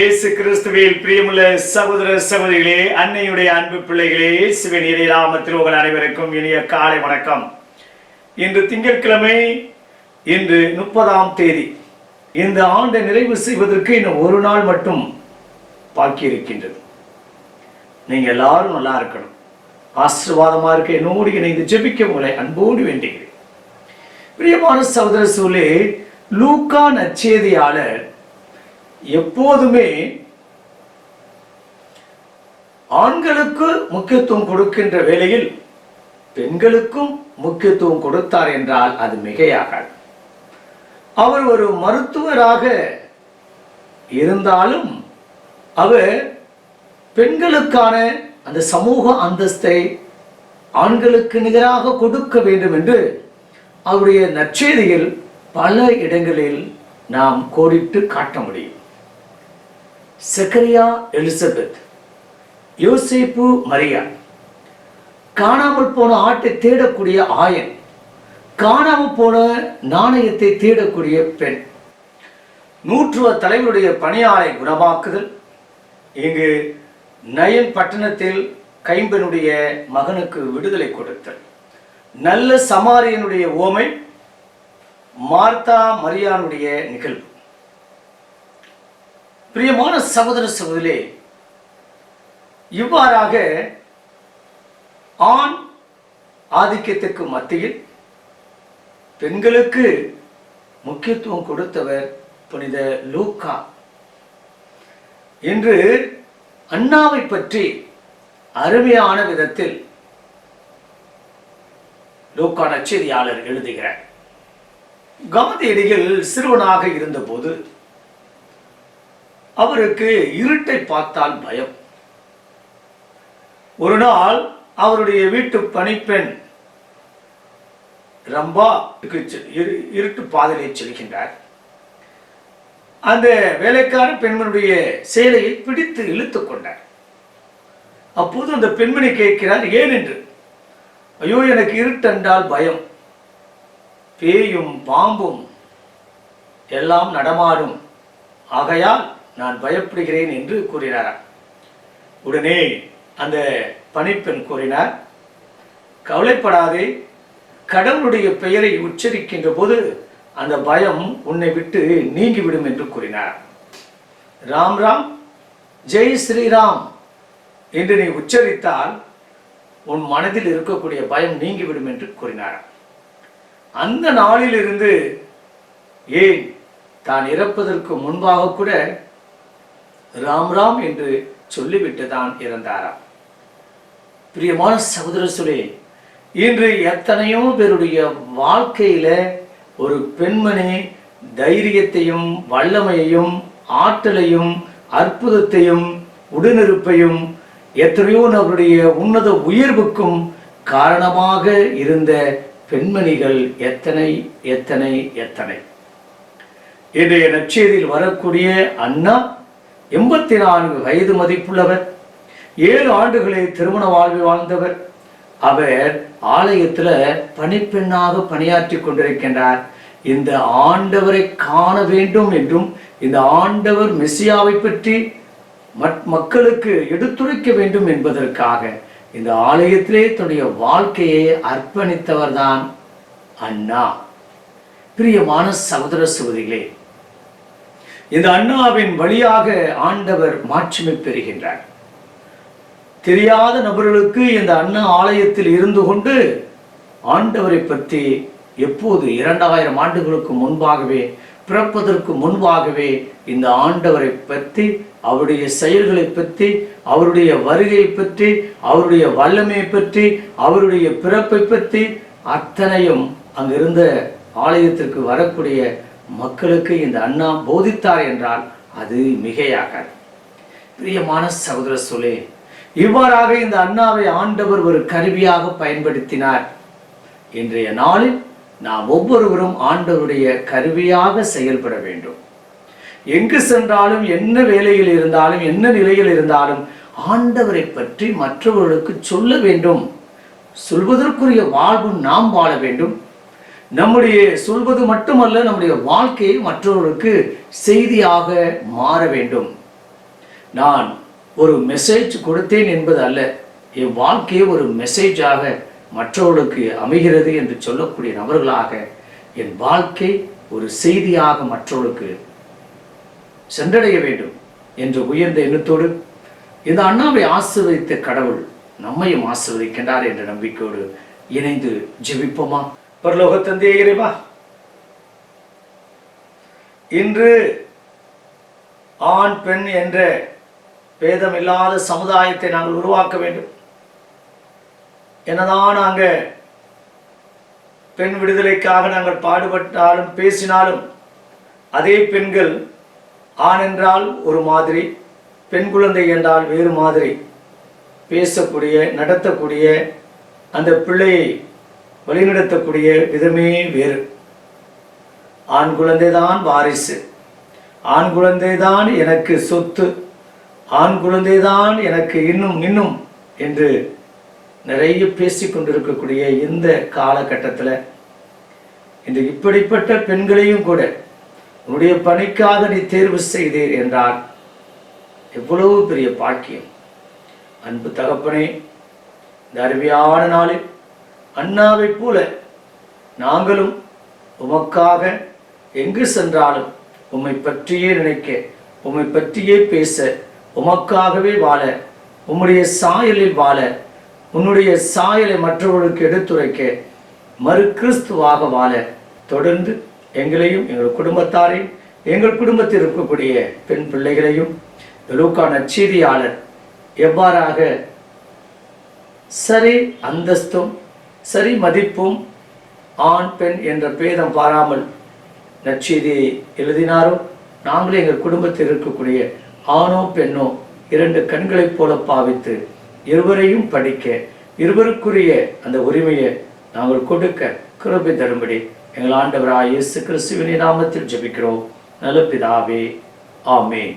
இயேசு கிறிஸ்துவில் பிரியமுள்ள சகோதர சகோதரிகளே, அன்னையுடைய அன்பு பிள்ளைகளே, இயேசுவின் இறை நாமத்தில் உங்கள் அனைவருக்கும் இனிய காலை வணக்கம். இன்று திங்கட்கிழமை, இன்று 30ஆம் தேதி. இந்த ஆண்டை நிறைவு செய்வதற்கு இன்னும் ஒரு நாள் மட்டும் பாக்கி இருக்கின்றது. நீங்க எல்லாரும் நல்லா இருக்கணும், ஆசீர்வாதமா இருக்க என்னோடு இணைந்து ஜெபிக்க உங்களை அன்போடு வேண்டுகிறேன். பிரியமான சகோதர சகோதரிகளே, லூக்கா நற்செய்தியாளர் எப்போதுமே ஆண்களுக்கு முக்கியத்துவம் கொடுக்கின்ற வேளையில் பெண்களுக்கும் முக்கியத்துவம் கொடுத்தார் என்றால் அது மிகையாகாது. அவர் ஒரு மருத்துவராக இருந்தாலும் அவர் பெண்களுக்கான அந்த சமூக அந்தஸ்தை ஆண்களுக்கு நிகராக கொடுக்க வேண்டும் என்று அவருடைய நற்செய்தியில் பல இடங்களில் நாம் கோடிட்டு காட்ட முடியும். சக்கரியா, எலிசபெத், யோசேப்பு, மரியா, காணாமல் போன ஆட்டை தேடக்கூடிய ஆயன், காணாமல் போன நாணயத்தை தேடக்கூடிய பெண், நூற்றுவ தலைவருடைய பணியாளை குணமாக்குதல், இங்கு நயன் பட்டணத்தில் கைம்பெனுடைய மகனுக்கு விடுதலை கொடுத்தல், நல்ல சமாரியனுடைய ஓமை, மார்த்தா மரியானுடைய நிகழ்வு. பிரியமான சகோதர சகோதரிகளே, இவ்வாறாக ஆண் ஆதிக்கத்துக்கு மத்தியில் பெண்களுக்கு முக்கியத்துவம் கொடுத்தவர் புனித லூக்கா. இன்று அன்னாவை பற்றி அருமையான விதத்தில் லூக்கா நற்செய்தியாளர் எழுதுகிறார். காந்தியடிகள் சிறுவனாக இருந்தபோது அவருக்கு இருட்டை பார்த்தால் பயம். ஒரு நாள் அவருடைய வீட்டு பணிப்பெண் ரம்பா இருட்டு பாதையை செல்கின்றார். அந்த வேலைக்கார பெண்மனுடைய சேலையை பிடித்து இழுத்துக் கொண்டார். அப்போது அந்த பெண்மணி கேட்கிறார், ஏன் என்று. ஐயோ, எனக்கு இருட்டென்றால் பயம், பேயும் பாம்பும் எல்லாம் நடமாடும், ஆகையால் நான் பயப்படுகிறேன் என்று கூறினார். உடனே அந்த பணிப்பெண் கூறினார், கவலைப்படாதே, கடவுளுடைய பெயரை உச்சரிக்கின்ற போது அந்த பயம் உன்னை விட்டு நீங்கிவிடும் என்று கூறினார். ராம் ராம், ஜெய் ஸ்ரீராம் என்று நீ உச்சரித்தால் உன் மனதில் இருக்கக்கூடிய பயம் நீங்கிவிடும் என்று கூறினார். அந்த நாளிலிருந்து ஏன் தான் இறப்பதற்கு முன்பாக கூட ராம் ராம் என்று சொல்லிவிட்டு தான் இறந்தாராம். பிரியமான சகோதர சகோதரிகளே, இன்று எத்தனையோ பேருடைய வாழ்க்கையில ஒரு பெண்மணி தைரியத்தையும் வல்லமையையும் ஆற்றலையும் அற்புதத்தையும் உடனிருப்பையும் எத்தனையோ அவருடைய உன்னத உயர்வுக்கும் காரணமாக இருந்த பெண்மணிகள் எத்தனை எத்தனை எத்தனை. இன்றைய நற்செய்தியில் வரக்கூடிய அண்ணா 84 வயது மதிப்புள்ளவர், 7 ஆண்டுகளை திருமண வாழ்வில் வாழ்ந்தவர். அவர் ஆலயத்தில் பணிப்பெண்ணாக பணியாற்றி கொண்டிருக்கின்றார். இந்த ஆண்டவரை காண வேண்டும் என்றும் இந்த ஆண்டவர் மெசியாவை பற்றி மக்களுக்கு எடுத்துரைக்க வேண்டும் என்பதற்காக இந்த ஆலயத்திலே தன்னுடைய வாழ்க்கையை அர்ப்பணித்தவர் தான் அண்ணா. பிரியமான சகோதர சகோதரிகளே, இந்த அண்ணாவின் வழியாக ஆண்டவர் மாட்சிமை பெறுகின்றார். தெரியாத நபர்களுக்கு இந்த அண்ணா ஆலயத்தில் இருந்து கொண்டு ஆண்டவரை பற்றி எப்போது 2000 ஆண்டுகளுக்கு முன்பாகவே, பிறப்பதற்கு முன்பாகவே இந்த ஆண்டவரை பற்றி, அவருடைய செயல்களை பற்றி, அவருடைய வருகையை பற்றி, அவருடைய வல்லமையை பற்றி, அவருடைய பிறப்பை பற்றி அத்தனையும் அங்கிருந்த ஆலயத்திற்கு வரக்கூடிய மக்களுக்கு இந்த அண்ணா போதித்தார் என்றால் அது மிகையாகாது. பிரியமான சகோதர சகோதரிகளே, இவ்வாறாக இந்த அண்ணாவை ஆண்டவர் ஒரு கருவியாக பயன்படுத்தினார். இன்றைய நாளில் நாம் ஒவ்வொருவரும் ஆண்டவருடைய கருவியாக செயல்பட வேண்டும். எங்கு சென்றாலும், என்ன வேலையில் இருந்தாலும், என்ன நிலையில் இருந்தாலும் ஆண்டவரை பற்றி மற்றவர்களுக்கு சொல்ல வேண்டும். சொல்வதற்குரிய வாழ்வு நாம் வாழ வேண்டும். நம்முடைய சொல்வது மட்டுமல்ல, நம்முடைய வாழ்க்கையை மற்றவர்களுக்கு செய்தியாக மாற வேண்டும். நான் ஒரு மெசேஜ் கொடுத்தேன் என்பது அல்ல, என் வாழ்க்கையே ஒரு மெசேஜாக மற்றவர்களுக்கு அமைகிறது என்று சொல்லக்கூடிய நபர்களாக என் வாழ்க்கை ஒரு செய்தியாக மற்றவர்களுக்கு சென்றடைய வேண்டும் என்ற உயர்ந்த எண்ணத்தோடு இந்த அண்ணாவை ஆசீர்வதித்த கடவுள் நம்மையும் ஆசீர்வதிக்கின்றார் என்ற நம்பிக்கையோடு இணைந்து ஜெபிப்போமா? பரலோக தந்தையே இறைவா, இன்று ஆண் பெண் என்ற பேதம் இல்லாத சமுதாயத்தை நாங்கள் உருவாக்க வேண்டும். என்னதான் நாங்கள் பெண் விடுதலைக்காக நாங்கள் பாடுபட்டாலும் பேசினாலும் அதே பெண்கள் ஆண் என்றால் ஒரு மாதிரி, பெண் குழந்தை என்றால் வேறு மாதிரி பேசக்கூடிய, நடத்தக்கூடிய, அந்த பிள்ளையை வழிநடத்தக்கூடிய விதமே வேறு. ஆண் குழந்தைதான் வாரிசு, ஆண் குழந்தைதான் எனக்கு சொத்து, ஆண் குழந்தைதான் எனக்கு இன்னும் என்று நிறைய பேசிக்கொண்டிருக்கக்கூடிய இந்த காலகட்டத்தில் இந்த இப்படிப்பட்ட பெண்களையும் கூட உன்னுடைய பணிக்காக நீ தேர்வு செய்தீர் என்றால் எவ்வளவு பெரிய பாக்கியம். அன்பு தகப்பனே, இந்த அருமையான நாளில் அண்ணாவை போல நாங்களும் உமக்காக எங்கு சென்றாலும் உம்மை பற்றியே நினைக்க, உம்மை பற்றியே பேச, உமக்காகவே வாழ, உம்முடைய சாயலில் வாழ, உன்னுடைய சாயலை மற்றவர்களுக்கு எடுத்துரைக்க, மறு கிறிஸ்துவாக வாழ தொடர்ந்து எங்களையும் எங்கள் குடும்பத்தாரையும் எங்கள் குடும்பத்தில் இருக்கக்கூடிய பெண் பிள்ளைகளையும் லூக்கா நற்செய்தியாளர் எவ்வாறாக சரி அந்தஸ்தும் சரி மதிப்பும் ஆண் பெண் என்ற பேதம் பாராமல் நற்செய்தியை எழுதினாரோ, நாங்களே எங்கள் குடும்பத்தில் இருக்கக்கூடிய ஆணோ பெண்ணோ இரண்டு கண்களைப் போல பாவித்து இருவரையும் படிக்க, இருவருக்குரிய அந்த உரிமையை நாங்கள் கொடுக்க கிருபை தரும்படி எங்கள் ஆண்டவராகிய இயேசு கிறிஸ்துவின் நாமத்தில் ஜெபிக்கிறோம் நல்ல பிதாவே, ஆமென்.